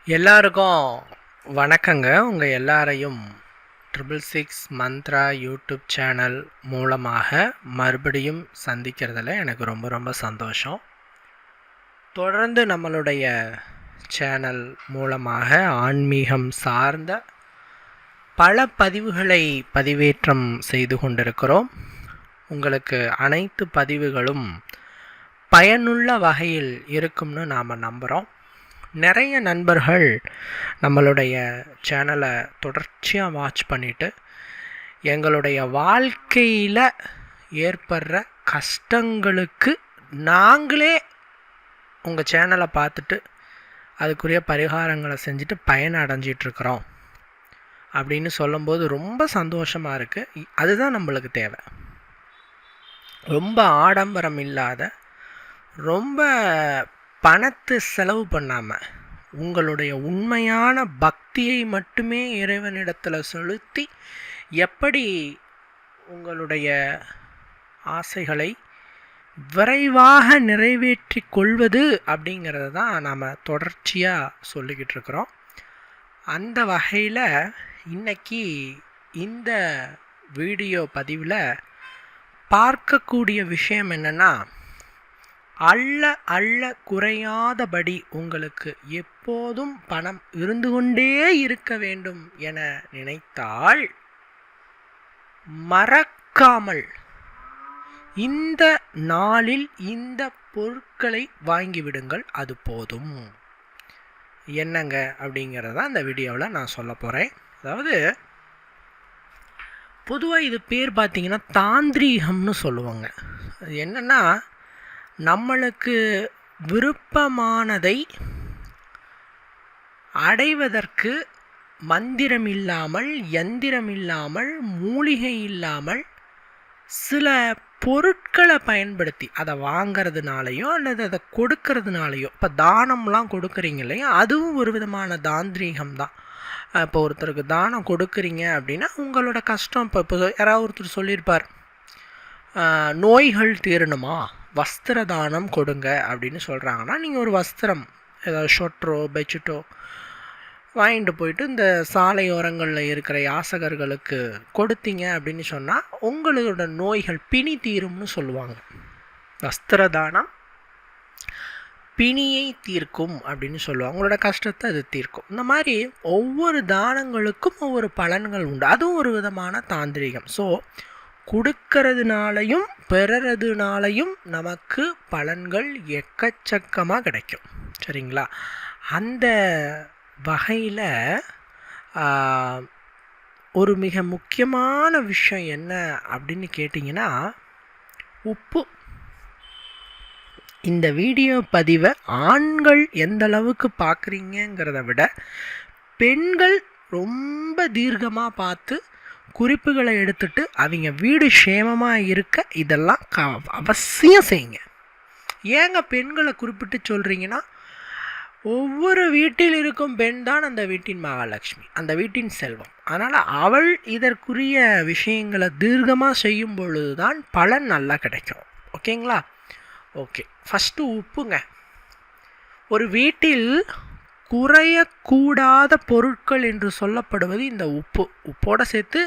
எல்லாருக்கும் வணக்கங்க. உங்கள் எல்லாரையும் 666 மந்த்ரா யூடியூப் சேனல் மூலமாக மறுபடியும் சந்திக்கிறதுல எனக்கு ரொம்ப ரொம்ப சந்தோஷம். தொடர்ந்து நம்மளுடைய சேனல் மூலமாக ஆன்மீகம் சார்ந்த பல பதிவுகளை பதிவேற்றம் செய்து கொண்டிருக்கிறோம். உங்களுக்கு அனைத்து பதிவுகளும் பயனுள்ள வகையில் இருக்கும்னு நாம் நம்புகிறோம். நிறைய நண்பர்கள் நம்மளுடைய சேனலை தொடர்ச்சியாக வாட்ச் பண்ணிவிட்டு எங்களுடைய வாழ்க்கையில் ஏற்படுற கஷ்டங்களுக்கு நாங்களே உங்கள் சேனலை பார்த்துட்டு அதுக்குரிய பரிகாரங்களை செஞ்சுட்டு பயன் அடைஞ்சிட்ருக்குறோம் அப்படின்னு சொல்லும்போது ரொம்ப சந்தோஷமாக இருக்குது. அதுதான் நம்மளுக்கு தேவை. ரொம்ப ஆடம்பரம் இல்லாத, ரொம்ப பணத்தை செலவு பண்ணாமல் உங்களுடைய உண்மையான பக்தியை மட்டுமே இறைவனிடத்தில் செலுத்தி எப்படி உங்களுடைய ஆசைகளை விரைவாக நிறைவேற்றி கொள்வது அப்படிங்கிறத தான் நாம் தொடர்ச்சியாக சொல்லிக்கிட்டு இருக்கிறோம். அந்த வகையில் இன்னைக்கு இந்த வீடியோ பதிவில் பார்க்கக்கூடிய விஷயம் என்னென்னா, அள்ள குறையாதபடி உங்களுக்கு எப்போதும் பணம் இருந்து கொண்டே இருக்க வேண்டும் என நினைத்தால் மறக்காமல் இந்த நாளில் இந்த பொருட்களை வாங்கிவிடுங்கள், அது போதும். என்னங்க அப்படிங்கிறத அந்த வீடியோவில் நான் சொல்ல போகிறேன். அதாவது பொதுவாக இது பேர் பார்த்தீங்கன்னா தாந்திரீகம்னு சொல்லுவாங்க. அது என்னென்னா, நம்மளுக்கு விருப்பமானதை அடைவதற்கு மந்திரம் இல்லாமல், யந்திரம் இல்லாமல், மூலிகை இல்லாமல் சில பொருட்களை பயன்படுத்தி அதை வாங்கிறதுனாலையோ அல்லது அதை கொடுக்கறதுனாலையோ, இப்போ தானம்லாம் கொடுக்குறீங்க இல்லையா, அதுவும் ஒரு விதமான தாந்திரீகம் தான். இப்போ ஒருத்தருக்கு தானம் கொடுக்குறீங்க அப்படின்னா உங்களோட கஷ்டம், இப்போ யாராவது ஒருத்தர் சொல்லியிருப்பார், நோய்கள் தீரணுமா வஸ்திர தானம் கொடுங்க அப்படின்னு சொல்கிறாங்கன்னா, நீங்கள் ஒரு வஸ்திரம், ஏதாவது ஷொட்ரோ பெட்ஷீட்டோ வாங்கிட்டு போயிட்டு இந்த சாலையோரங்களில் இருக்கிற யாசகர்களுக்கு கொடுத்தீங்க அப்படின்னு சொன்னால் உங்களோட நோய்கள் பிணி தீரும்னு சொல்லுவாங்க. வஸ்திர தானம் பிணியை தீர்க்கும் அப்படின்னு சொல்லுவாங்க. உங்களோட கஷ்டத்தை அது தீர்க்கும். இந்த மாதிரி ஒவ்வொரு தானங்களுக்கும் ஒவ்வொரு பலன்கள் உண்டு. அதுவும் ஒரு விதமான தாந்திரிகம். ஸோ கொடுக்கறதுனாலையும் பெறறதுனாலையும் நமக்கு பலன்கள் எக்கச்சக்கமாக கிடைக்கும். சரிங்களா? அந்த வகையில் ஒரு மிக முக்கியமான விஷயம் என்ன அப்படின்னு கேட்டிங்கன்னா, உப்பு. இந்த வீடியோ பதிவை ஆண்கள் எந்த அளவுக்கு பார்க்குறீங்கிறத விட பெண்கள் ரொம்ப தீர்க்கமாக பார்த்து குறிப்புகளை எடுத்துட்டு அவங்க வீடு சேமமாக இருக்க இதெல்லாம் அவசியம் செய்யுங்க. ஏங்க பெண்களை குறிப்பிட்டு சொல்கிறீங்கன்னா, ஒவ்வொரு வீட்டில் இருக்கும் பெண் தான் அந்த வீட்டின் மகாலட்சுமி, அந்த வீட்டின் செல்வம். அதனால் அவள் இதற்குரிய விஷயங்களை தீர்க்கமாக செய்யும் பொழுது தான் பலன் நல்லா கிடைக்கும். ஓகேங்களா? ஓகே, ஃபஸ்ட்டு உப்புங்க. ஒரு வீட்டில் குறையக்கூடாத பொருட்கள் என்று சொல்லப்படுவது இந்த உப்பு. உப்போடு சேர்த்து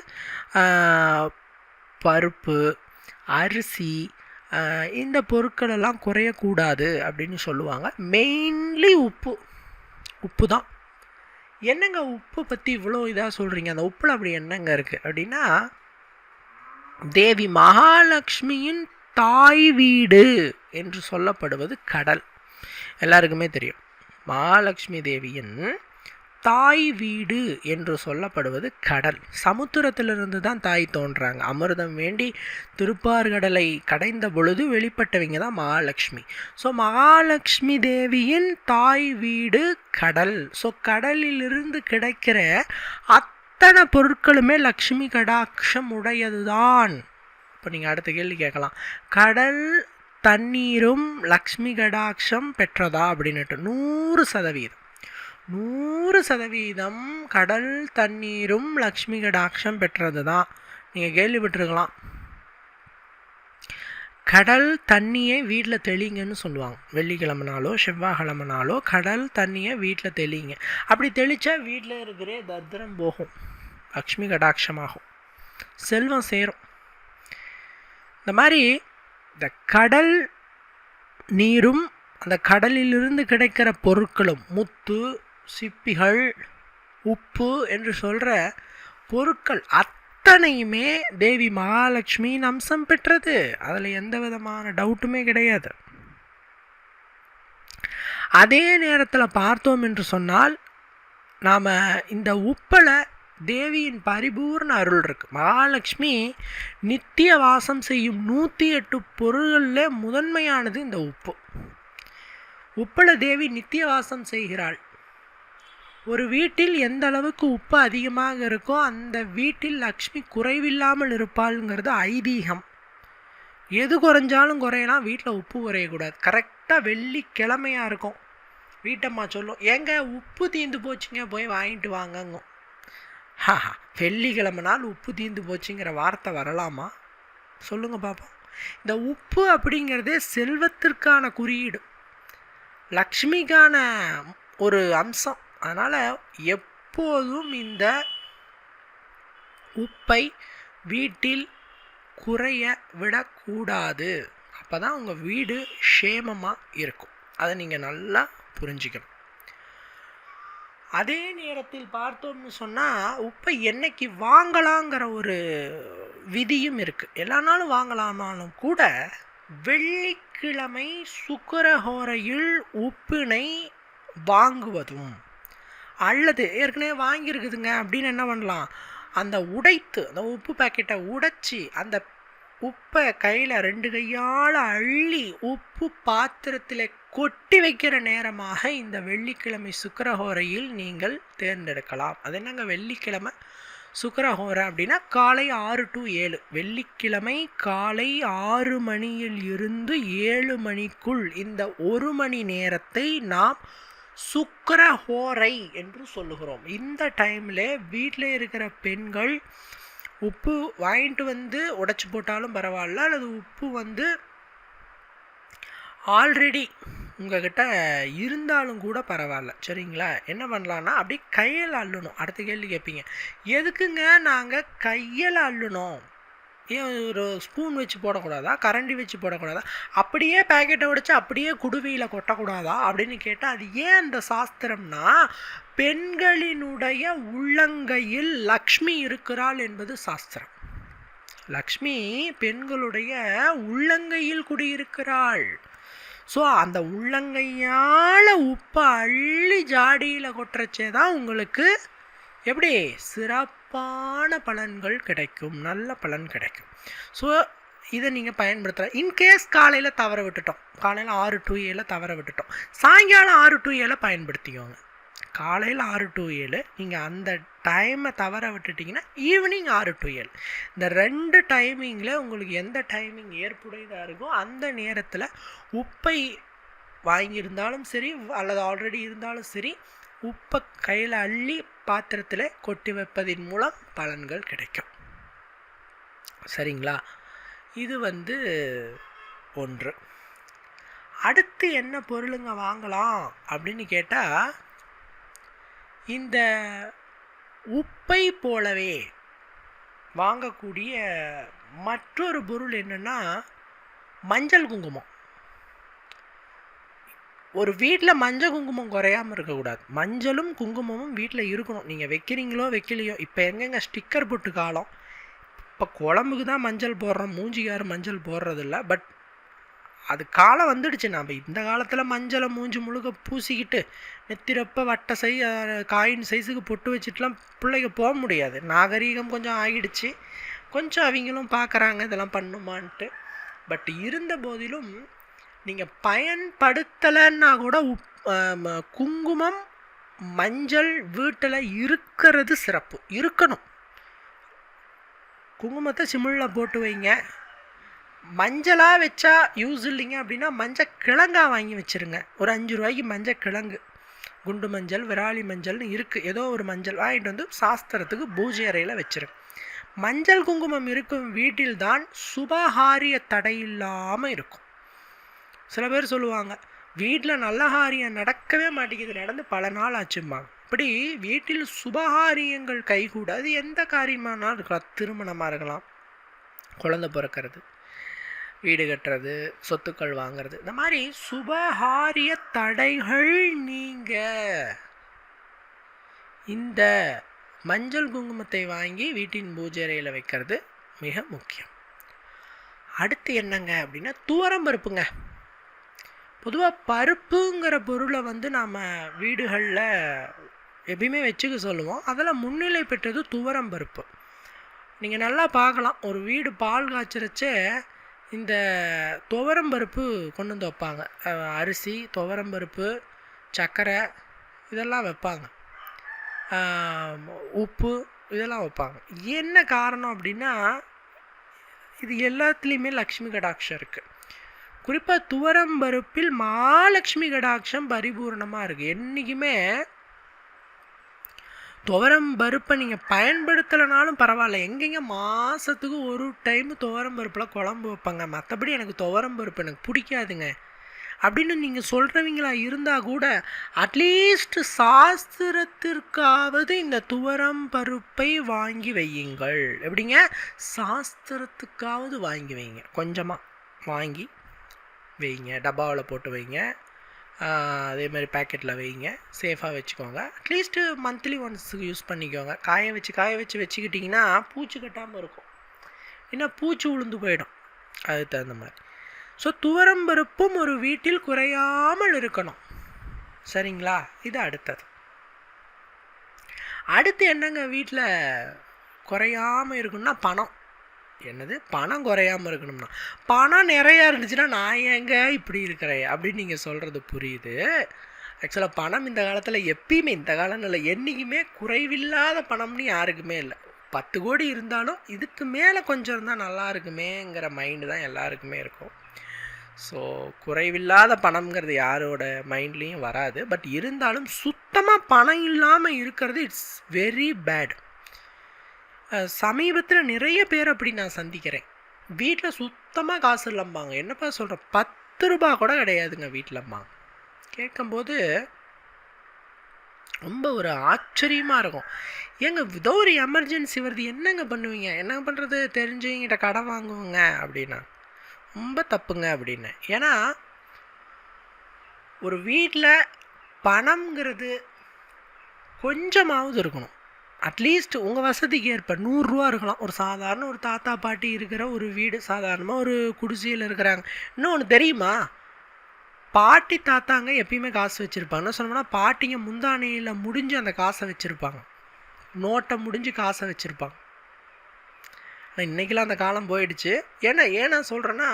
பருப்பு, அரிசி, இந்த பொருட்களெல்லாம் குறையக்கூடாது அப்படின்னு சொல்லுவாங்க. மெயின்லி உப்பு தான். என்னங்க உப்பு பற்றி இவ்வளோ இதாக சொல்கிறீங்க? அந்த உப்பில் அப்படி என்னங்க இருக்குது அப்படின்னா, தேவி மகாலட்சுமியின் தாய் வீடு என்று சொல்லப்படுவது கடல். எல்லாருக்குமே தெரியும். மகாலட்சுமி தேவியின் தாய் வீடு என்று சொல்லப்படுவது கடல். சமுத்திரத்திலிருந்து தான் தாய் தோன்றாங்க. அமிர்தம் வேண்டி திருப்பார்கடலை கடைந்த பொழுது வெளிப்பட்டவங்க தான் மகாலட்சுமி. ஸோ மகாலட்சுமி தேவியின் தாய் வீடு கடல். ஸோ கடலிலிருந்து கிடைக்கிற அத்தனை பொருட்களுமே லக்ஷ்மி கடாட்சம் உடையது தான். இப்போ நீங்கள் அடுத்த கேள்வி கேட்கலாம், கடல் தண்ணீரும் லக்ஷ்மி கடாட்சம் பெற்றதா அப்படின்னுட்டு. 100% கடல் தண்ணீரும் லக்ஷ்மி கடாட்சம் பெற்றது தான். நீங்கள் கேள்விப்பட்டிருக்கலாம், கடல் தண்ணியை வீட்டில் தெளிங்கன்னு சொல்லுவாங்க. வெள்ளிக்கிழமைனாலோ செவ்வாய்க்கிழமைனாலோ கடல் தண்ணியை வீட்டில் தெளிங்க. அப்படி தெளித்தா வீட்டில் இருக்கிற தரித்திரம் போகும், லக்ஷ்மி கடாட்சமாகும், செல்வம் சேரும். இந்த மாதிரி இந்த கடல் நீரும் அந்த கடலிலிருந்து கிடைக்கிற பொருட்களும், முத்து, சிப்பிகள், உப்பு என்று சொல்கிற பொருட்கள் அத்தனையுமே தேவி மகாலட்சுமியின் அம்சம் பெற்றது. அதில் எந்த விதமான டவுட்டுமே கிடையாது. அதே நேரத்தில் பார்த்தோம் என்று சொன்னால், நாம் இந்த உப்பில் தேவியின் பரிபூர்ண அருள் இருக்குது. மகாலட்சுமி நித்திய வாசம் செய்யும் 108 பொருள்களில் முதன்மையானது இந்த உப்பு. உப்பில் தேவி நித்திய வாசம் செய்கிறாள். ஒரு வீட்டில் எந்த அளவுக்கு உப்பு அதிகமாக இருக்கோ அந்த வீட்டில் லக்ஷ்மி குறைவில்லாமல் இருப்பாளுங்கிறது ஐதீகம். எது குறைஞ்சாலும் குறையலாம், வீட்டில் உப்பு குறையக்கூடாது. கரெக்டாக வெள்ளிக்கிழமையாக இருக்கும், வீட்டம்மா சொல்லும், ஏங்க உப்பு தீர்ந்து போச்சுங்க, போய் வாங்கிட்டு வாங்கங்க. வெள்ளிக்கிழமை நாள் உப்பு தீர்ந்து போச்சுங்கிற வார்த்தை வரலாமா? சொல்லுங்கள் பார்ப்போம். இந்த உப்பு அப்படிங்கிறதே செல்வத்திற்கான குறியீடு, லக்ஷ்மிக்கான ஒரு அம்சம். அதனால் எப்போதும் இந்த உப்பை வீட்டில் குறைய விடக்கூடாது. அப்போ தான் உங்கள் வீடு க்ஷேமமாக இருக்கும். அதை நீங்கள் நல்லா புரிஞ்சுக்கணும். அதே நேரத்தில் பார்த்தோம்னு சொன்னால், உப்பை என்னைக்கு வாங்கலாங்கிற ஒரு விதியும் இருக்குது. எல்லா நாளும் வாங்கலாமாலும் கூட வெள்ளிக்கிழமை சுக்கிரஹோரையில் உப்பினை வாங்குவதும், அல்லது ஏற்கனவே வாங்கியிருக்குதுங்க அப்படின்னு என்ன பண்ணலாம், அந்த உடைத்து, அந்த உப்பு பாக்கெட்டை உடைச்சி அந்த உப்பை கையில் 2 கையால் அள்ளி உப்பு பாத்திரத்தில் கொட்டி வைக்கிற நேரமாக இந்த வெள்ளிக்கிழமை சுக்கிரஹோரையில் நீங்கள் தேர்ந்தெடுக்கலாம். அது என்னங்க வெள்ளிக்கிழமை சுக்கிரஹோரை அப்படின்னா காலை 6 to 7. வெள்ளிக்கிழமை காலை 6 மணியில் இருந்து 7 மணிக்குள் இந்த 1 மணி நேரத்தை நாம் சுக்கிரஹோரை என்று சொல்லுகிறோம். இந்த டைமில் வீட்டில் இருக்கிற பெண்கள் உப்பு வாங்கிட்டு வந்து உடைச்சி போட்டாலும் பரவாயில்ல, அல்லது உப்பு வந்து ஆல்ரெடி உங்ககிட்ட இருந்தாலும் கூட பரவாயில்ல, சரிங்களா? என்ன பண்ணலான்னா அப்படி கையில் அள்ளணும். அடுத்த கேள்வி கேட்பீங்க, எதுக்குங்க நாங்கள் கையில் அள்ளணும், ஏன் ஒரு ஸ்பூன் வச்சு போடக்கூடாதா, கரண்டி வச்சு போடக்கூடாதா, அப்படியே பேக்கெட்டை உடைச்சு அப்படியே குடுவியில் கொட்டக்கூடாதா அப்படின்னு கேட்டால், அது ஏன் அந்த சாஸ்திரம்னா, பெண்களினுடைய உள்ளங்கையில் லக்ஷ்மி இருக்கிறாள் என்பது சாஸ்திரம். லக்ஷ்மி பெண்களுடைய உள்ளங்கையில் குடியிருக்கிறாள். ஸோ அந்த உள்ளங்கையால் உப்பை அள்ளி ஜாடியில் கொட்டுறச்சே தான் உங்களுக்கு எப்படி சிறப்பான பலன்கள் கிடைக்கும், நல்ல பலன் கிடைக்கும். ஸோ இதை நீங்கள் பயன்படுத்தலாம். இன்கேஸ் காலையில் தவற விட்டுட்டோம், காலையில் 6 to 7 தவற விட்டுட்டோம், சாயங்காலம் 6 to 7 பயன்படுத்திக்கோங்க. காலையில் 6 to 7 நீங்கள் அந்த டைமை தவற விட்டுட்டிங்கன்னா ஈவினிங் 6 to 7. இந்த 2 டைமிங்கில் உங்களுக்கு எந்த டைமிங் ஏற்புடையதாக இருக்கோ அந்த நேரத்தில் உப்பை வாங்கியிருந்தாலும் சரி அல்லது ஆல்ரெடி இருந்தாலும் சரி, உப்பை கையில் அள்ளி பாத்திரத்தில் கொட்டி வைப்பதின் மூலம் பலன்கள் கிடைக்கும். சரிங்களா? இது வந்து ஒன்று. அடுத்து என்ன பொருளுங்க வாங்கலாம் அப்படின்னு கேட்டால், இந்த உப்பை போலவே வாங்கக்கூடிய மற்றொரு பொருள் என்னென்னா மஞ்சள் குங்குமம். ஒரு வீட்டில் மஞ்சள் குங்குமம் குறையாமல் இருக்கக்கூடாது. மஞ்சளும் குங்குமமும் வீட்டில் இருக்கணும். நீங்கள் வைக்கிறீங்களோ வைக்கலையோ, இப்போ எங்கெங்க ஸ்டிக்கர் போட்டு காலம், இப்போ குழம்புக்கு தான் மஞ்சள் போடுறோம், மூஞ்சிக்காரு மஞ்சள் போடுறதில்ல. பட் அது காலம் வந்துடுச்சு. நாம் இந்த காலத்தில் மஞ்சளை மூஞ்சி முழுக்க பூசிக்கிட்டு நெத்திரப்ப வட்டை காயின் சைஸுக்கு பொட்டு வச்சுட்டுலாம் பிள்ளைங்க போக முடியாது. நாகரீகம் கொஞ்சம் ஆகிடுச்சு, கொஞ்சம் அவங்களும் பார்க்குறாங்க இதெல்லாம் பண்ணுமான்ட்டு. பட் இருந்த போதிலும் நீங்கள் பயன்படுத்தலைன்னா கூட குங்குமம் மஞ்சள் வீட்டில் இருக்கிறது சிறப்பு. இருக்கணும். குங்குமத்தை சிமிழில் போட்டு வைங்க. மஞ்சளாக வச்சா யூஸ் இல்லைங்க அப்படின்னா மஞ்சள் கிழங்காக வாங்கி வச்சுருங்க. ஒரு 5 ரூபாய்க்கு மஞ்சள் கிழங்கு, குண்டு மஞ்சள், விராலி மஞ்சள்னு இருக்குது, ஏதோ ஒரு மஞ்சள் வாங்கிட்டு வந்து சாஸ்திரத்துக்கு பூஜை அறையில் வச்சுருங்க. மஞ்சள் குங்குமம் இருக்கும் வீட்டில்தான் சுபகாரிய தடை இல்லாமல் இருக்கும். சில பேர் சொல்லுவாங்க, வீட்டில் நல்ல காரியம் நடக்கவே மாட்டேங்குது, நடந்து பல நாள் ஆச்சும்பாங்க. இப்படி வீட்டில் சுபகாரியங்கள் கைகூட, அது எந்த காரியமானாலும் இருக்கலாம். திருமணமாக இருக்கலாம், குழந்தை பிறக்கிறது, வீடு கட்டுறது, சொத்துக்கள் வாங்கிறது, இந்த மாதிரி சுபகாரிய தடைகள் நீங்க இந்த மஞ்சள் குங்குமத்தை வாங்கி வீட்டின் பூஜை அறையில் வைக்கிறது மிக முக்கியம். அடுத்து என்னங்க அப்படின்னா துவரம் பருப்புங்க. பொதுவாக பருப்புங்கிற பொருளை நாம் வீடுகளில் எப்பயுமே வச்சுக்க சொல்லுவோம். அதில் முன்னிலை பெற்றது துவரம் பருப்பு. நீங்கள் நல்லா பார்க்கலாம், ஒரு வீடு பால் காய்ச்சறச்சே இந்த துவரம் பருப்பு கொண்டு வந்து வைப்பாங்க. அரிசி, துவரம் பருப்பு, சர்க்கரை இதெல்லாம் வைப்பாங்க, உப்பு இதெல்லாம் வைப்பாங்க. என்ன காரணம் அப்படின்னா, இது எல்லாத்துலேயுமே லக்ஷ்மி கடாட்சம் இருக்குது. குறிப்பாக துவரம் பருப்பில் மகாலட்சுமி கடாட்சம் பரிபூர்ணமாக இருக்குது. என்றைக்குமே துவரம் பருப்பை நீங்கள் பயன்படுத்தலைனாலும் பரவாயில்ல, எங்கெங்க மாதத்துக்கு ஒரு டைம் துவரம் பருப்பில் குழம்பு வைப்பாங்க, மற்றபடி எனக்கு துவரம் பருப்பு எனக்கு பிடிக்காதுங்க அப்படின்னு நீங்கள் சொல்கிறவங்களா இருந்தால் கூட அட்லீஸ்ட் சாஸ்திரத்திற்காவது இந்த துவரம் பருப்பை வாங்கி வையுங்கள். எப்படிங்க, சாஸ்திரத்துக்காவது வாங்கி வைங்க, கொஞ்சமாக வாங்கி வைங்க, டப்பாவில் போட்டு வைங்க, அதே மாதிரி பேக்கெட்டில் வைங்க, சேஃபாக வச்சுக்கோங்க. அட்லீஸ்ட்டு மந்த்லி ஒன்ஸுக்கு யூஸ் பண்ணிக்கோங்க. காய வச்சு வச்சுக்கிட்டிங்கன்னா பூச்சி கட்டாமல் இருக்கும், ஏன்னா பூச்சி உளுந்து போயிடும். அதுக்கு தகுந்த மாதிரி ஸோ துவரம் பருப்பும் ஒரு வீட்டில் குறையாமல் இருக்கணும். சரிங்களா? இது அடுத்து என்னங்க வீட்டில் குறையாமல் இருக்கணும்னா பணம். என்னது, பணம் குறையாமல் இருக்கணும்னா, பணம் நிறையா இருந்துச்சுன்னா நான் ஏங்க இப்படி இருக்கிறேன் அப்படின்னு நீங்கள் சொல்கிறது புரியுது. ஆக்சுவலாக பணம் இந்த காலத்தில் எப்பயுமே, இந்த காலம் இல்லை, என்றைக்குமே குறைவில்லாத பணம்னு யாருக்குமே இல்லை. 10 கோடி இருந்தாலும் இதுக்கு மேலே கொஞ்சம் இருந்தால் நல்லா இருக்குமேங்கிற மைண்டு தான் எல்லாருக்குமே இருக்கும். ஸோ குறைவில்லாத பணம்ங்கிறது யாரோட மைண்ட்லேயும் வராது. பட் இருந்தாலும் சுத்தமாக பணம் இல்லாமல் இருக்கிறது இட்ஸ் வெரி பேட். சமீபத்தில் நிறைய பேர் அப்படி நான் சந்திக்கிறேன். வீட்டில் சுத்தமாக காசு இல்லம்பாங்க. என்னப்பா சொல்கிறேன், 10 ரூபா கூட கிடையாதுங்க வீட்டிலம்பாங்க. கேட்கும்போது ரொம்ப ஒரு ஆச்சரியமாக இருக்கும். ஏங்க ஏதோ ஒரு எமர்ஜென்சி வருது, என்னங்க பண்ணுவீங்க, என்னங்க பண்ணுறது, தெரிஞ்சவங்கிட்ட கடன் வாங்குவோங்க அப்படின்னா ரொம்ப தப்புங்க அப்படின்னு. ஏன்னா ஒரு வீட்டில் பணம்ங்கிறது கொஞ்சமாவது இருக்கணும். அட்லீஸ்ட் உங்கள் வசதிக்கு ஏற்ப 100 ரூபா இருக்கலாம். ஒரு சாதாரண ஒரு தாத்தா பாட்டி இருக்கிற ஒரு வீடு, சாதாரணமாக ஒரு குடிசையில் இருக்கிறாங்க. இன்னொன்று தெரியுமா, பாட்டி தாத்தாங்க எப்பயுமே காசு வச்சுருப்பாங்க. என்ன சொல்லணும்னா, பாட்டிங்க முந்தானையில் முடிஞ்சு அந்த காசை வச்சுருப்பாங்க, நோட்டை முடிஞ்சு காசை வச்சுருப்பாங்க. ஆனால் இன்றைக்கெலாம் அந்த காலம் போயிடுச்சு. ஏன் நான் சொல்கிறேன்னா,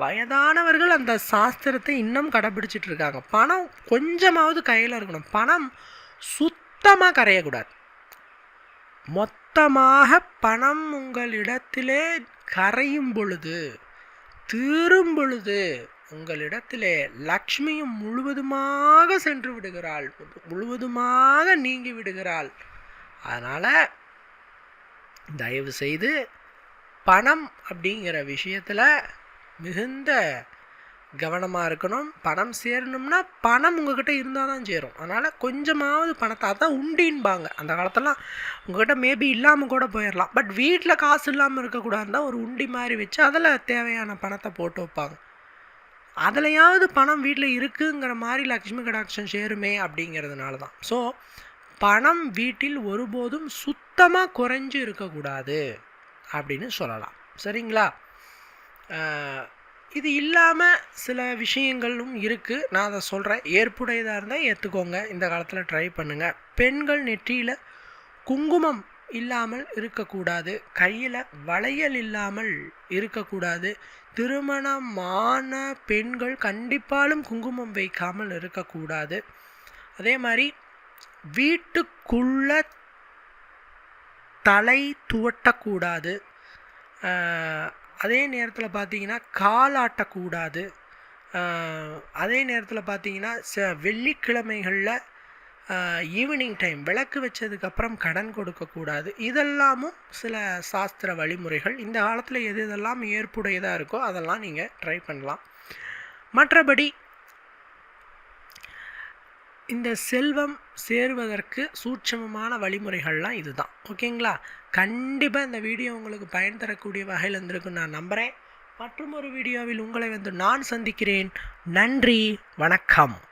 வயதானவர்கள் அந்த சாஸ்திரத்தை இன்னும் கடைப்பிடிச்சிட்டு இருக்காங்க. பணம் கொஞ்சமாவது கையில் இருக்கணும். பணம் சுத்தமாக கரையக்கூடாது. மொத்தமாக பணம் உங்களிடத்திலே கரையும் பொழுது, தீரும் பொழுது, உங்களிடத்திலே லக்ஷ்மியும் முழுவதுமாக சென்று விடுகிறாள், முழுவதுமாக நீங்கி விடுகிறாள். அதனால் தயவு செய்து பணம் அப்படிங்கிற விஷயத்தில் மிகுந்த கவனமாக இருக்கணும். பணம் சேரணும்னா பணம் உங்கள்கிட்ட இருந்தால் தான் சேரும். அதனால் கொஞ்சமாவது பணத்தை, அதான் உண்டின்பாங்க. அந்த காலத்தெல்லாம் உங்கள்கிட்ட மேபி இல்லாமல் கூட போயிடலாம், பட் வீட்டில் காசு இல்லாமல் இருக்கக்கூடாதுதான் ஒரு உண்டி மாதிரி வச்சு அதில் தேவையான பணத்தை போட்டு வைப்பாங்க. அதுலையாவது பணம் வீட்டில் இருக்குங்கிற மாதிரி லக்ஷ்மி கடாட்சம் சேருமே அப்படிங்கிறதுனால தான். ஸோ பணம் வீட்டில் ஒருபோதும் சுத்தமாக குறைஞ்சு இருக்கக்கூடாது அப்படின்னு சொல்லலாம். சரிங்களா? இது இல்லாமல் சில விஷயங்களும் இருக்குது, நான் அதை சொல்கிறேன். ஏற்புடையதாக இருந்தால் ஏற்றுக்கோங்க, இந்த காலத்தில் ட்ரை பண்ணுங்கள். பெண்கள் நெற்றியில் குங்குமம் இல்லாமல் இருக்கக்கூடாது, கையில் வளையல் இல்லாமல் இருக்கக்கூடாது. திருமணமான பெண்கள் கண்டிப்பாலும் குங்குமம் வைக்காமல் இருக்கக்கூடாது. அதே மாதிரி வீட்டுக்குள்ள தலை துவட்டக்கூடாது. அதே நேரத்தில் பார்த்தீங்கன்னா காலாட்டக்கூடாது. அதே நேரத்தில் பார்த்தீங்கன்னா வெள்ளிக்கிழமைகளில் ஈவினிங் டைம் விளக்கு வச்சதுக்கப்புறம் கடன் கொடுக்கக்கூடாது. இதெல்லாமும் சில சாஸ்திர வழிமுறைகள். இந்த காலத்தில் எது எதெல்லாம் ஏற்புடையதாக இருக்கோ அதெல்லாம் நீங்கள் ட்ரை பண்ணலாம். மற்றபடி இந்த செல்வம் சேருவதற்கு சூட்சமமான வழிமுறைகள்லாம் இதுதான். ஓகேங்களா? கண்டிப்பாக இந்த வீடியோ உங்களுக்கு பயன் தரக்கூடிய வகையில் இருந்திருக்குன்னு நான் நம்புகிறேன். மற்றும் ஒரு வீடியோவில் உங்களை நான் சந்திக்கிறேன். நன்றி, வணக்கம்.